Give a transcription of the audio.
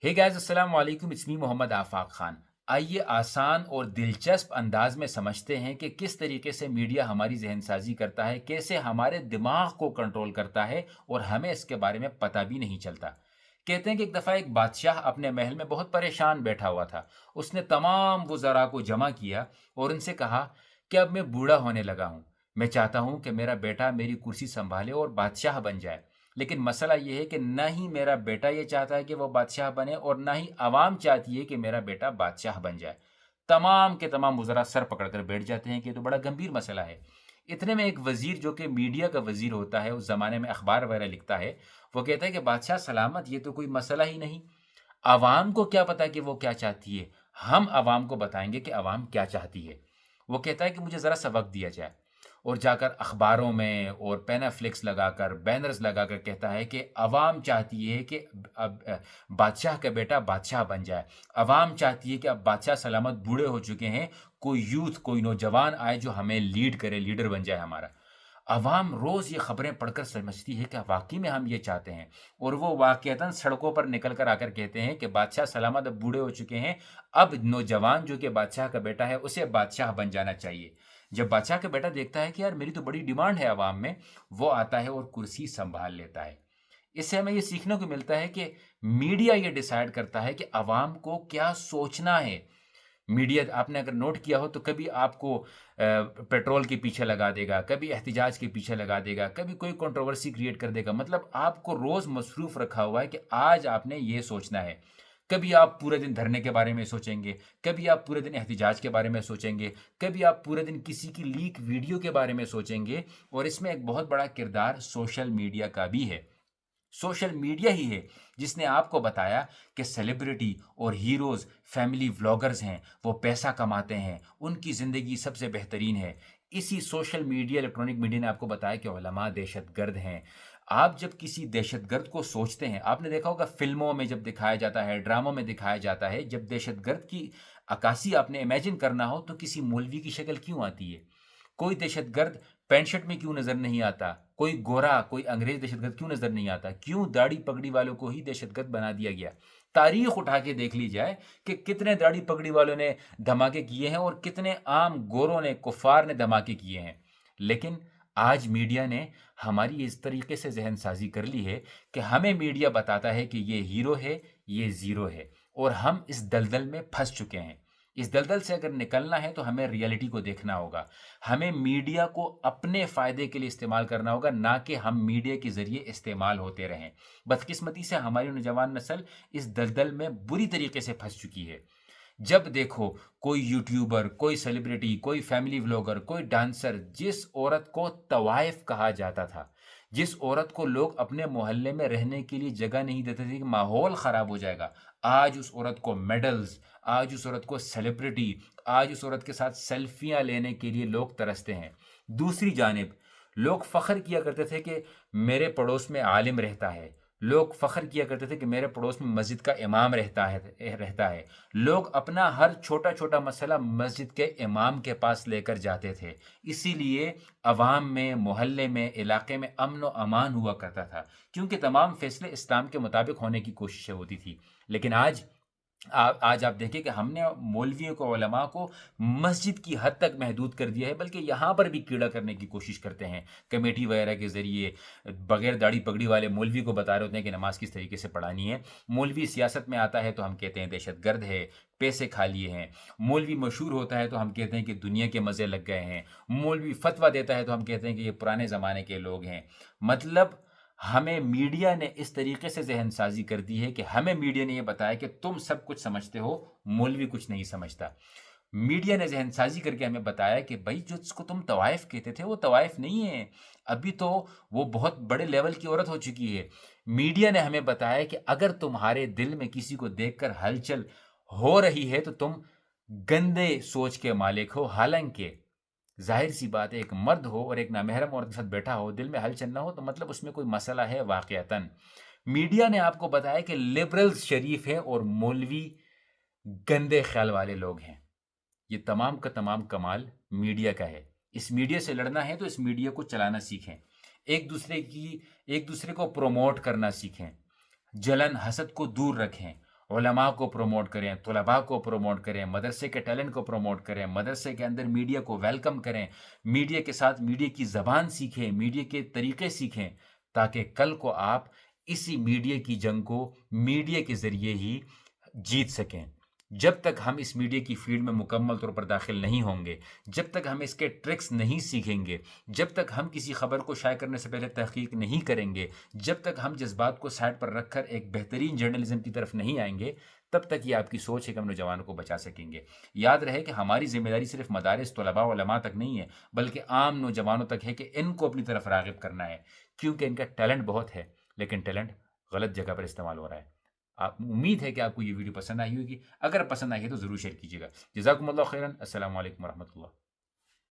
Hey guys, अस्सलाम वालेकुम। It's me Mohammad आफाक खान। आइए आसान और दिलचस्प अंदाज में समझते हैं कि किस तरीके से मीडिया हमारी जहनसाजी करता है, कैसे हमारे दिमाग को कंट्रोल करता है और हमें इसके बारे में पता भी नहीं चलता। कहते हैं कि एक दफ़ा एक बादशाह अपने महल में बहुत परेशान बैठा हुआ था। उसने तमाम वज़रा को जमा किया और उनसे कहा कि अब मैं बूढ़ा होने लगा हूँ। मैं चाहता हूँ कि मेरा बेटा मेरी कुर्सी संभाले और बादशाह बन जाए। लेकिन मसला ये है कि ना ही मेरा बेटा ये चाहता है कि वो बादशाह बने और ना ही आवाम चाहती है कि मेरा बेटा बादशाह बन जाए। तमाम के तमाम वज़रा सर पकड़ कर बैठ जाते हैं कि ये तो बड़ा गंभीर मसला है। इतने में एक वज़ीर जो कि मीडिया का वज़ीर होता है, उस ज़माने में अखबार वगैरह लिखता है, वो कहता है कि बादशाह सलामत, ये तो कोई मसला ही नहीं। आवाम को क्या पता कि वो क्या चाहती है? हम आवाम को बताएँगे कि आवाम क्या चाहती है। वो कहता है कि मुझे ज़रा सा वक़्त दिया जाए। और जाकर अखबारों में और पैनाफ्लेक्स लगाकर, बैनर्स लगाकर कहता है कि अवाम चाहती है कि अब बादशाह का बेटा बादशाह बन जाए। अवाम चाहती है कि अब बादशाह सलामत बूढ़े हो चुके हैं, कोई यूथ, कोई नौजवान आए जो हमें लीड करे, लीडर बन जाए हमारा। अवाम रोज़ ये खबरें पढ़कर समझती है कि वाक़ई में हम ये चाहते हैं, और वो वाक़ईतन सड़कों पर निकल कर आकर कहते हैं कि बादशाह सलामत अब बूढ़े हो चुके हैं, अब नौजवान जो कि बादशाह का बेटा है, उसे बादशाह बन जाना चाहिए। जब बादशाह का बेटा देखता है कि यार मेरी तो बड़ी डिमांड है अवाम में, वो आता है और कुर्सी सँभाल लेता है। इससे हमें ये सीखने को मिलता है कि मीडिया ये डिसाइड करता है कि अवाम को क्या सोचना है। मीडिया, आपने अगर नोट किया हो, तो कभी आपको पेट्रोल के पीछे लगा देगा, कभी एहतिजाज के पीछे लगा देगा, कभी कोई कंट्रोवर्सी क्रिएट कर देगा। मतलब आपको रोज़ मसरूफ़ रखा हुआ है कि आज आपने ये सोचना है। कभी आप पूरे दिन धरने के बारे में सोचेंगे, कभी आप पूरे दिन एहतिजाज के बारे में सोचेंगे, कभी आप पूरे दिन किसी की लीक वीडियो के बारे में सोचेंगे। और इसमें एक बहुत बड़ा किरदार सोशल मीडिया का भी है। सोशल मीडिया ही है जिसने आपको बताया कि सेलिब्रिटी और हीरोज़ फैमिली व्लॉगर्स हैं, वो पैसा कमाते हैं, उनकी ज़िंदगी सबसे बेहतरीन है। इसी सोशल मीडिया, इलेक्ट्रॉनिक मीडिया ने आपको बताया कि उलमा दहशतगर्द हैं। आप जब किसी दहशतगर्द को सोचते हैं, आपने देखा होगा फ़िल्मों में जब दिखाया जाता है, ड्रामों में दिखाया जाता है, जब दहशतगर्द की अक्कासी आपने इमेजिन करना हो, तो किसी मौलवी की शक्ल क्यों आती है? कोई दहशतगर्द पैंट शर्ट में क्यों नज़र नहीं आता? कोई गोरा, कोई अंग्रेज़ दहशतगर्द क्यों नज़र नहीं आता? क्यों दाढ़ी पगड़ी वालों को ही दहशतगर्द बना दिया गया? तारीख़ उठा के देख ली जाए कि कितने दाढ़ी पगड़ी वालों ने धमाके किए हैं और कितने आम गोरों ने, कुफ़ार ने धमाके किए हैं। लेकिन आज मीडिया ने हमारी इस तरीके से ज़हनसाज़ी कर ली है कि हमें मीडिया बताता है कि ये हीरो है, ये ज़ीरो है, और हम इस दलदल में फँस चुके हैं। इस दलदल से अगर निकलना है तो हमें रियलिटी को देखना होगा। हमें मीडिया को अपने फ़ायदे के लिए इस्तेमाल करना होगा, ना कि हम मीडिया के ज़रिए इस्तेमाल होते रहें। बदकिस्मती से हमारी नौजवान नस्ल इस दलदल में बुरी तरीके से फँस चुकी है। जब देखो कोई यूट्यूबर, कोई सेलिब्रिटी, कोई फैमिली व्लॉगर, कोई डांसर, जिस औरत को तवाइफ कहा जाता था, जिस औरत को लोग अपने मोहल्ले में रहने के लिए जगह नहीं देते थे कि माहौल ख़राब हो जाएगा, आज उस औरत को मेडल्स, आज उस औरत को सेलिब्रिटी, आज उस औरत के साथ सेल्फियाँ लेने के लिए लोग तरसते हैं। दूसरी जानिब लोग फ़ख्र किया करते थे कि मेरे पड़ोस में आलिम रहता है। लोग फ़ख्र किया करते थे कि मेरे पड़ोस में मस्जिद का इमाम रहता है। लोग अपना हर छोटा-छोटा मसला मस्जिद के इमाम के पास लेकर जाते थे। इसीलिए अवाम में, मोहल्ले में, इलाके में अमन व अमान हुआ करता था, क्योंकि तमाम फ़ैसले इस्लाम के मुताबिक होने की कोशिशें होती थी। लेकिन आज आप देखिए कि हमने मौलवियों को, उलमा को मस्जिद की हद तक महदूद कर दिया है, बल्कि यहाँ पर भी कीड़ा करने की कोशिश करते हैं। कमेटी वगैरह के ज़रिए बगैर दाढ़ी पगड़ी वाले मौलवी को बता रहे होते हैं कि नमाज़ किस तरीके से पढ़ानी है। मौलवी सियासत में आता है तो हम कहते हैं दहशतगर्द है, पैसे खा लिए हैं। मौलवी मशहूर होता है तो हम कहते हैं कि दुनिया के मज़े लग गए हैं। मौलवी फ़तवा देता है तो हम कहते हैं कि ये पुराने ज़माने के लोग हैं। मतलब हमें मीडिया ने इस तरीके से ज़हनसाज़ी कर दी है कि हमें मीडिया ने ये बताया कि तुम सब कुछ समझते हो, मौलवी कुछ नहीं समझता। मीडिया ने ज़हनसाज़ी करके हमें बताया कि भई जो जिसको तुम तवाइफ़ कहते थे, वो तवाइफ़ नहीं है। अभी तो वो बहुत बड़े लेवल की औरत हो चुकी है। मीडिया ने हमें बताया कि अगर तुम्हारे दिल में किसी को देखकर हलचल हो रही है, तो तुम गंदे सोच के मालिक हो। हालाँकि ज़ाहिर-सी बात है, एक मर्द हो और एक नामहरम औरत के साथ बैठा हो, दिल में हलचल ना हो, तो मतलब उसमें कोई मसला है वाक़ईतन। मीडिया ने आपको बताया कि लिबरल्स शरीफ हैं और मौलवी गंदे ख़्याल वाले लोग हैं। ये तमाम का तमाम कमाल मीडिया का है। इस मीडिया से लड़ना है तो इस मीडिया को चलाना सीखें। एक दूसरे को प्रमोट करना सीखें। जलन, हसद को दूर रखें। علماء کو پروموٹ کریں، طلباء کو پروموٹ کریں، مدرسے کے ٹیلنٹ کو پروموٹ کریں، مدرسے کے اندر میڈیا کو ویلکم کریں، میڈیا کے ساتھ میڈیا کی زبان سیکھیں، میڈیا کے طریقے سیکھیں، تاکہ کل کو آپ اسی میڈیا کی جنگ کو میڈیا کے ذریعے ہی جیت سکیں۔ جب تک ہم اس میڈیا کی فیلڈ میں مکمل طور پر داخل نہیں ہوں گے، جب تک ہم اس کے ٹرکس نہیں سیکھیں گے، جب تک ہم کسی خبر کو شائع کرنے سے پہلے تحقیق نہیں کریں گے، جب تک ہم جذبات کو سائڈ پر رکھ کر ایک بہترین جرنلزم کی طرف نہیں آئیں گے، تب تک یہ آپ کی سوچ ہے کہ ہم نوجوانوں کو بچا سکیں گے۔ یاد رہے کہ ہماری ذمہ داری صرف مدارس، طلباء، علماء تک نہیں ہے، بلکہ عام نوجوانوں تک ہے کہ ان کو اپنی طرف راغب کرنا ہے، کیونکہ ان کا ٹیلنٹ بہت ہے، لیکن ٹیلنٹ غلط جگہ پر استعمال ہو رہا ہے۔ آپ امید ہے کہ آپ کو یہ ویڈیو پسند آئی ہوگی۔ اگر پسند آئی ہے تو ضرور شیئر کیجیے گا۔ جزاکم اللہ خیرن۔ السلام علیکم ورحمۃ اللہ۔